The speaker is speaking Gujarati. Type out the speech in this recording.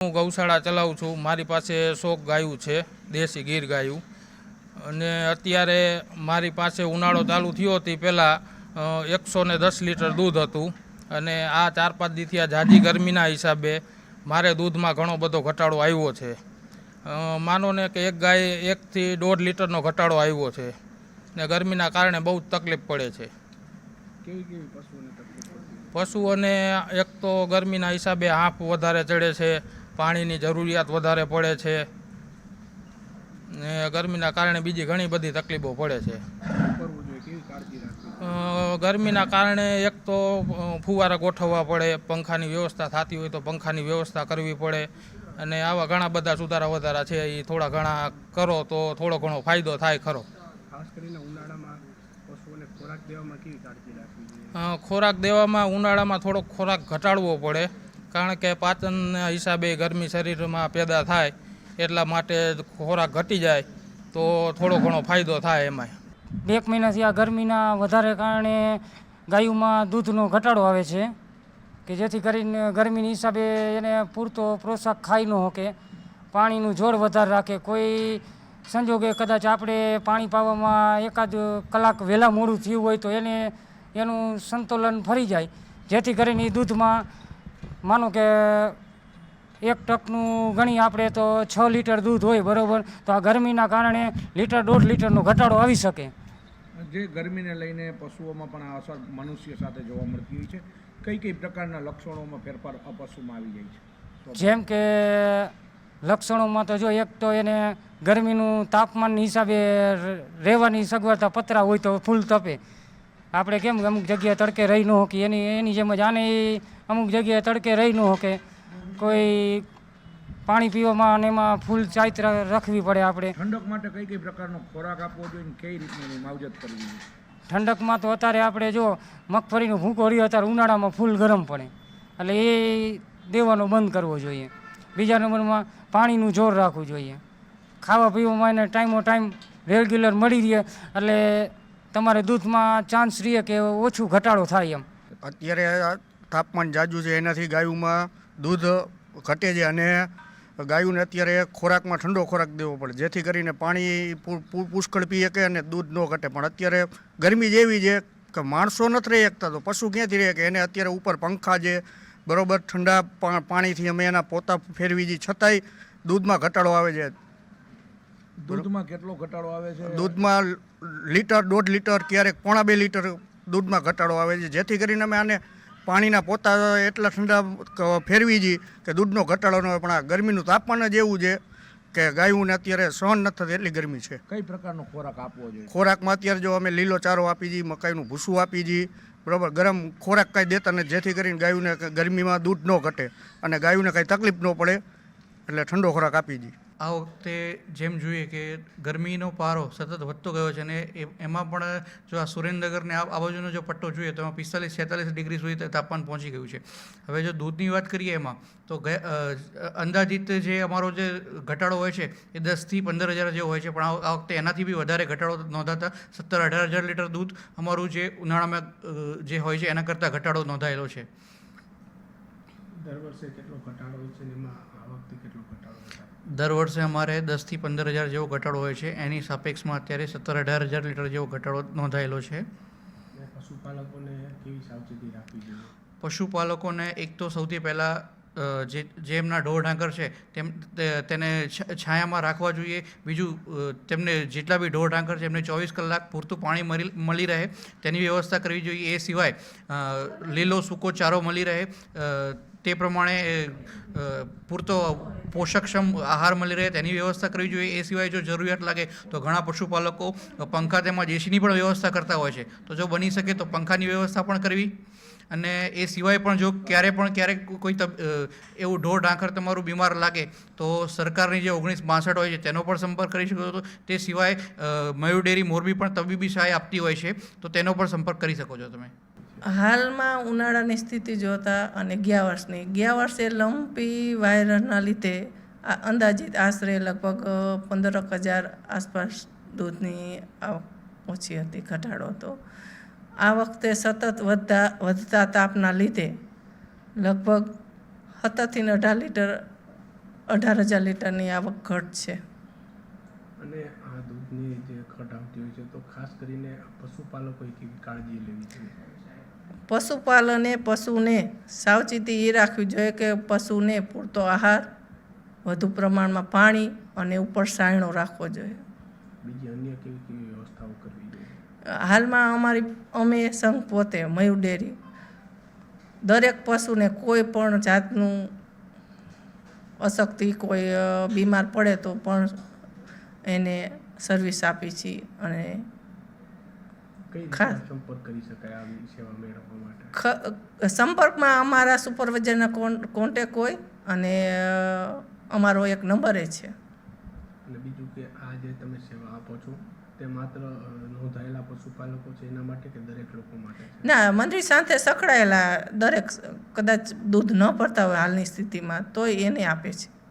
હું ગૌશાળા ચલાવું છું. મારી પાસે 100 ગાયું છે, દેશી ગીર ગાયું. અને અત્યારે મારી પાસે ઉનાળો ચાલુ થયો તે પહેલાં 110 લીટર દૂધ હતું. અને આ 4-5 દીથી આ ઝાઝી ગરમીના હિસાબે મારે દૂધમાં ઘણો બધો ઘટાડો આવ્યો છે. માનો ને કે એક ગાય 1 થી 1.5 લીટરનો ઘટાડો આવ્યો છે. ને ગરમીના કારણે બહુ તકલીફ પડે છે. પશુઓને એક તો ગરમીના હિસાબે હાંફ વધારે ચડે છે, પાણીની જરૂરિયાત વધારે પડે છે, ને ગરમીના કારણે બીજી ઘણી બધી તકલીફો પડે છે. ગરમીના કારણે એક તો ફુવારા ગોઠવવા પડે, પંખાની વ્યવસ્થા થતી હોય તો પંખાની વ્યવસ્થા કરવી પડે. અને આવા ઘણા બધા સુધારા વધારા છે, એ થોડા ઘણા કરો તો થોડો ઘણો ફાયદો થાય ખરો. ખાસ કરીને ઉનાળામાં પશુઓને ખોરાક દેવામાં કેવી કાળજી રાખવી જોઈએ? ખોરાક દેવામાં ઉનાળામાં થોડોક ખોરાક ઘટાડવો પડે, કારણ કે પાચનના હિસાબે ગરમી શરીરમાં પેદા થાય, એટલા માટે ખોરાક ઘટી જાય તો થોડો ઘણો ફાયદો થાય એમાંય. 2 મહિનાથી આ ગરમીના વધારે કારણે ગાયોમાં દૂધનો ઘટાડો આવે છે, કે જેથી કરીને ગરમીની હિસાબે એને પૂરતો પોષક ખાઈ ન શકે, પાણીનું જોર વધારે રાખે. કોઈ સંજોગે કદાચ આપણે પાણી પાવામાં એકાદ કલાક વહેલા મોડું થયું હોય તો એનું સંતુલન ફરી જાય, જેથી કરીને એ દૂધમાં માનો કે 1 ટકનું ગણી આપણે તો 6 લીટર દૂધ હોય, બરાબર. તો આ ગરમીના કારણે 1.5 લીટરનો ઘટાડો આવી શકે. જે ગરમીને લઈને પશુઓમાં પણ આ અસર મનુષ્ય સાથે જોવા મળતી હોય છે, કઈ પ્રકારના લક્ષણોમાં ફેરફાર આ પશુમાં આવી જાય છે? જેમ કે લક્ષણોમાં તો જો એક તો એને ગરમીનું તાપમાનની હિસાબે રહેવાની સગવડતા પતરા હોય તો ફૂલ તપે. આપણે કેમ અમુક જગ્યાએ તડકે રહી ન શકીએ, એની જેમ જ આને અમુક જગ્યાએ તડકે રહી ન શકે. કોઈ પાણી પીવામાં અને એમાં ફૂલ ચાઈત રાખવી પડે આપણે. ઠંડક માટે કઈ પ્રકારનો ખોરાક આપવો જોઈએ અને કઈ રીતની માવજત કરવી જોઈએ? ઠંડકમાં તો અત્યારે આપણે જો મગફળીનો ભૂકો રહ્યો અત્યારે ઉનાળામાં ફૂલ ગરમ પડે, એટલે એ દેવાનો બંધ કરવો જોઈએ. બીજા નંબરમાં પાણીનું જોર રાખવું જોઈએ. ખાવા પીવામાં એને ટાઈમ રેગ્યુલર મળી રહે, એટલે તમારે દૂધમાં ચાન્સ રહે કે ઓછું ઘટાડો થાય એમ. અત્યારે તાપમાન જાજુ છે, એનાથી ગાયોમાં દૂધ ઘટે છે, અને ગાયોને અત્યારે ખોરાકમાં ઠંડો ખોરાક દેવો પડે, જેથી કરીને પાણી પુષ્કળ પી શકે અને દૂધ ન ઘટે. પણ અત્યારે ગરમી જેવી છે કે માણસો નથી રહી શકતા, તો પશુ ક્યાંથી રહે? કે એને અત્યારે ઉપર પંખા છે, બરાબર, ઠંડા પાણીથી અમે એના પોતા ફેરવી છીએ, છતાંય દૂધમાં ઘટાડો આવે છે. દૂધમાં કેટલો ઘટાડો આવે છે? દૂધમાં લીટર, 1.5 લીટર, ક્યારેક 1.25 લીટર દૂધમાં ઘટાડો આવે છે, જેથી કરીને અમે આને પાણીના પોતા એટલા ઠંડા ફેરવી છીએ કે દૂધનો ઘટાડો ન હોય. પણ આ ગરમીનું તાપમાન જ એવું છે કે ગાયોને અત્યારે સહન નથી થતી, એટલી ગરમી છે. કઈ પ્રકારનો ખોરાક આપવો જોઈએ? ખોરાકમાં અત્યારે જો અમે લીલો ચારો આપી છીએ, મકાઈનું ભૂસું આપી છીએ, બરાબર, ગરમ ખોરાક કાંઈ દેતા નથી, જેથી કરીને ગાયોને ગરમીમાં દૂધ ન ઘટે અને ગાયોને કાંઈ તકલીફ ન પડે, એટલે ઠંડો ખોરાક આપી છીએ. આ વખતે જેમ જોઈએ કે ગરમીનો પારો સતત વધતો ગયો છે, અને એમાં પણ જો આ સુરેન્દ્રનગરને આ બાજુનો જો પટ્ટો જોઈએ તો એમાં 45-46 ડિગ્રી સુધી તાપમાન પહોંચી ગયું છે. હવે જો દૂધની વાત કરીએ એમાં તો અંદાજિત જે અમારો જે ઘટાડો હોય છે એ 10,000 થી 15,000 જેવો હોય છે, પણ આ વખતે એનાથી બી વધારે ઘટાડો નોંધાતા 17,000-18,000 લીટર દૂધ અમારું જે ઉનાળામાં જે હોય છે એના કરતાં ઘટાડો નોંધાયેલો છે. દર વર્ષે કેટલો ઘટાડો હોય છે, એમાં આ વખતે કેટલો ઘટાડો થાય? દર વર્ષે અમારે 10,000 થી 15,000 જેવો ઘટાડો હોય છે. એની સાપેક્ષમાં અત્યારે 17,000-18,000 લીટર જેવો ઘટાડો નોંધાયેલો છે. પશુપાલકોને કેવી સાવચેતી રાખવી જોઈએ? પશુપાલકોને એક તો સૌથી પહેલાં જે એમના ઢોર ઢાંકર છે તેને છાયામાં રાખવા જોઈએ. બીજું, તેમને જેટલા બી ઢોર ઢાંકર છે એમને 24 કલાક પૂરતું પાણી મળી રહે તેની વ્યવસ્થા કરવી જોઈએ. એ સિવાય લીલો સૂકો ચારો મળી રહે તે પ્રમાણે પૂરતો પોષકક્ષમ આહાર મળી રહે તેની વ્યવસ્થા કરવી જોઈએ. એ સિવાય જો જરૂરિયાત લાગે તો ઘણા પશુપાલકો પંખા તેમજ એસીની પણ વ્યવસ્થા કરતા હોય છે, તો જો બની શકે તો પંખાની વ્યવસ્થા પણ કરવી. અને એ સિવાય પણ જો ક્યારેક કોઈ એવું ઢોર ઢાંખર તમારું બીમાર લાગે તો સરકારની જે 1962 હોય છે તેનો પણ સંપર્ક કરી શકો છો. તે સિવાય મયુર ડેરી મોરબી પણ તબીબી સહાય આપતી હોય છે, તો તેનો પણ સંપર્ક કરી શકો છો તમે. હાલમાં ઉનાળાની સ્થિતિ જોતા અને ગયા વર્ષે લંપી વાયરસના લીધે અંદાજિત આશરે લગભગ 15,000 આસપાસ દૂધની આવક ઓછી હતી, ઘટાડો હતો. આ વખતે સતત વધતા તાપના લીધે લગભગ 17 થી 18 લીટર 18,000 લીટરની આવક ઘટ છે. અને આ દૂધની જે ઘટ આવતી હોય છે તો ખાસ કરીને પશુપાલકોએ કેવી કાળજી લેવી જોઈએ? પશુને સાવચેતી એ રાખવી જોઈએ કે પશુને પૂરતો આહાર, વધુ પ્રમાણમાં પાણી અને ઉપર સાયણો રાખવો જોઈએ. બીજી અન્ય કેવી કેવી વ્યવસ્થાઓ કરવી જોઈએ? હાલમાં અમે સંઘ પોતે મયુર ડેરી દરેક પશુને કોઈ પણ જાતનું અશક્તિ, કોઈ બીમાર પડે તો પણ એને સર્વિસ આપી છીએ. અને કઈ રીતે ખાસ સંપર્ક કરી શકાય આવી સેવા મેળવવા માટે? સંપર્કમાં અમારા સુપરવાઇઝરના કોન્ટેક હોય અને અમારો એક નંબર છે. અને બીજું કે આ જે તમે સેવા આપો છો તે માત્ર નોંધાયેલા પશુપાલકો છે એના માટે કે દરેક લોકો માટે છે? ના, મંડળી સાથે સંકળાયેલા દરેક કદાચ દૂધ ન ભરતા હોય હાલની સ્થિતિમાં તોય એને આપે છે.